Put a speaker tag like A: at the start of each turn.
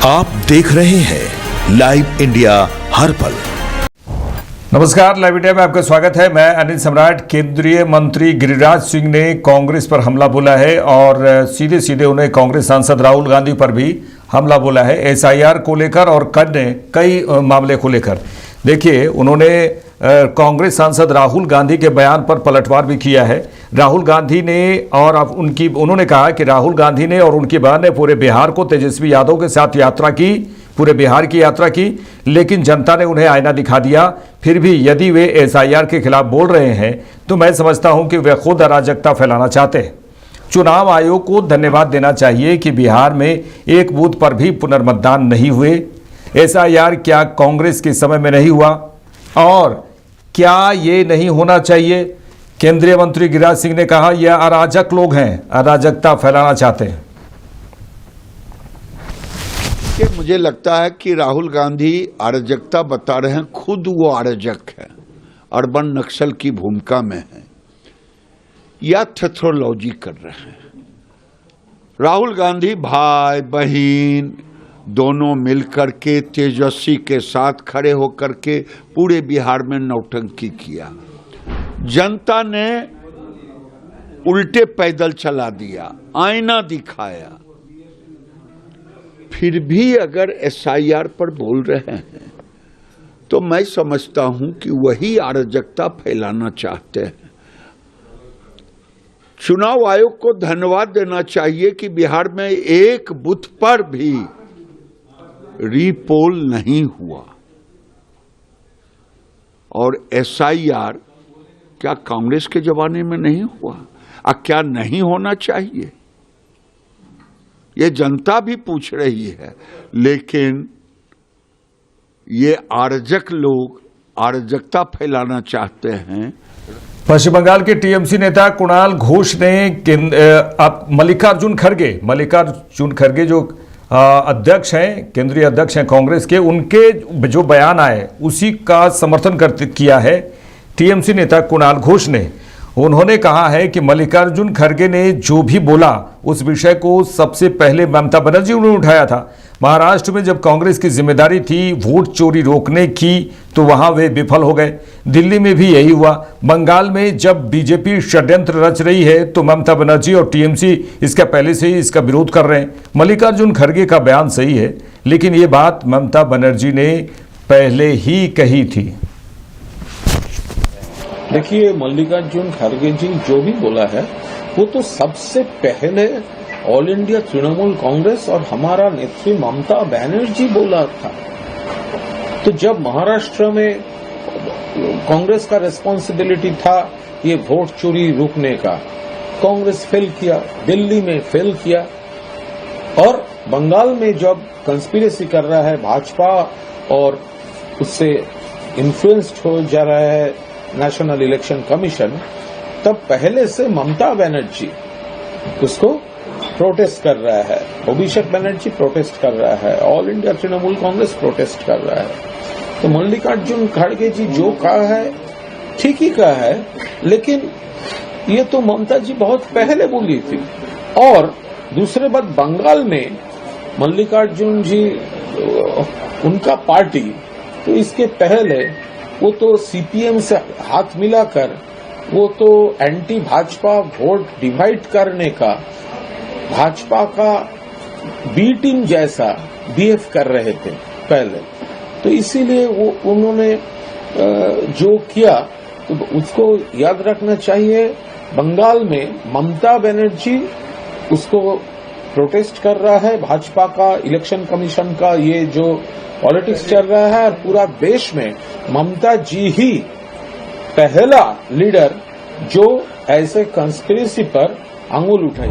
A: आप देख रहे हैं लाइव इंडिया हर पल।
B: नमस्कार, लाइव इंडिया में आपका स्वागत है। मैं अनिल सम्राट। केंद्रीय मंत्री गिरिराज सिंह ने कांग्रेस पर हमला बोला है और सीधे सीधे उन्हें कांग्रेस सांसद राहुल गांधी पर भी हमला बोला है, एसआईआर को लेकर और कई मामले को लेकर। देखिए, उन्होंने कांग्रेस सांसद राहुल गांधी के बयान पर पलटवार भी किया है। राहुल गांधी ने और उन्होंने कहा कि राहुल गांधी ने और उनकी बहन ने पूरे बिहार को तेजस्वी यादव के साथ यात्रा की, पूरे बिहार की यात्रा की, लेकिन जनता ने उन्हें आईना दिखा दिया। फिर भी यदि वे एसआईआर के खिलाफ बोल रहे हैं तो मैं समझता हूं कि वे खुद अराजकता फैलाना चाहते हैं। चुनाव आयोग को धन्यवाद देना चाहिए कि बिहार में एक बूथ पर भी पुनर्मतदान नहीं हुए। एसआईआर क्या कांग्रेस के समय में नहीं हुआ और क्या ये नहीं होना चाहिए? केंद्रीय मंत्री गिरिराज सिंह ने कहा यह अराजक लोग हैं, अराजकता फैलाना चाहते हैं।
C: मुझे लगता है कि राहुल गांधी अराजकता बता रहे हैं, खुद वो अराजक है, अर्बन नक्सल की भूमिका में है या थ्योथोलॉजी कर रहे हैं। राहुल गांधी भाई बहन दोनों मिलकर के तेजस्वी के साथ खड़े होकर के पूरे बिहार में नौटंकी किया। जनता ने उल्टे पैदल चला दिया, आईना दिखाया। फिर भी अगर एसआईआर पर बोल रहे हैं तो मैं समझता हूं कि वही अराजकता फैलाना चाहते हैं। चुनाव आयोग को धन्यवाद देना चाहिए कि बिहार में एक बूथ पर भी रीपोल नहीं हुआ। और एसआईआर क्या कांग्रेस के जमाने में नहीं हुआ? क्या नहीं होना चाहिए? ये जनता भी पूछ रही है, लेकिन ये अराजक लोग अराजकता फैलाना चाहते हैं।
B: पश्चिम बंगाल के टीएमसी नेता कुणाल घोष ने मल्लिकार्जुन खड़गे जो अध्यक्ष हैं, केंद्रीय अध्यक्ष हैं कांग्रेस के, उनके जो बयान आए उसी का समर्थन किया है टीएमसी नेता कुणाल घोष ने। उन्होंने कहा है कि मल्लिकार्जुन खड़गे ने जो भी बोला उस विषय को सबसे पहले ममता बनर्जी ने उठाया था। महाराष्ट्र में जब कांग्रेस की जिम्मेदारी थी वोट चोरी रोकने की तो वहां वे विफल हो गए। दिल्ली में भी यही हुआ। बंगाल में जब बीजेपी षड्यंत्र रच रही है तो ममता बनर्जी और टीएमसी इसका पहले से ही इसका विरोध कर रहे हैं। मल्लिकार्जुन खड़गे का बयान सही है, लेकिन ये बात ममता बनर्जी ने पहले ही कही थी।
D: देखिए, मल्लिकार्जुन खड़गे जी जो भी बोला है वो तो सबसे पहले ऑल इंडिया तृणमूल कांग्रेस और हमारा नेत्री ममता बनर्जी बोला था। तो जब महाराष्ट्र में कांग्रेस का रिस्पांसिबिलिटी था ये वोट चोरी रोकने का, कांग्रेस फेल किया, दिल्ली में फेल किया, और बंगाल में जब कंस्पिरेसी कर रहा है भाजपा और उससे इन्फ्लुएंस्ड हो जा रहा है नेशनल इलेक्शन कमीशन, तब पहले से ममता बनर्जी उसको प्रोटेस्ट कर रहा है, अभिषेक बनर्जी प्रोटेस्ट कर रहा है, all India Trinamool Congress protest कर रहा है। तो मल्लिकार्जुन खड़गे जी जो कहा है ठीक ही कहा है, लेकिन ये तो ममता जी बहुत पहले बोली थी। और दूसरे बात, बंगाल में मल्लिकार्जुन जी उनका पार्टी तो इसके पहले वो तो सीपीएम से हाथ मिलाकर वो तो एंटी भाजपा वोट डिवाइड करने का भाजपा का बी टीम जैसा बिहेव कर रहे थे पहले। तो इसीलिए वो उन्होंने जो किया तो उसको याद रखना चाहिए। बंगाल में ममता बनर्जी उसको प्रोटेस्ट कर रहा है, भाजपा का इलेक्शन कमीशन का ये जो पॉलिटिक्स चल रहा है, और पूरा देश में ममता जी ही पहला लीडर जो ऐसे कंस्पिरेसी पर अंगुल उठाई।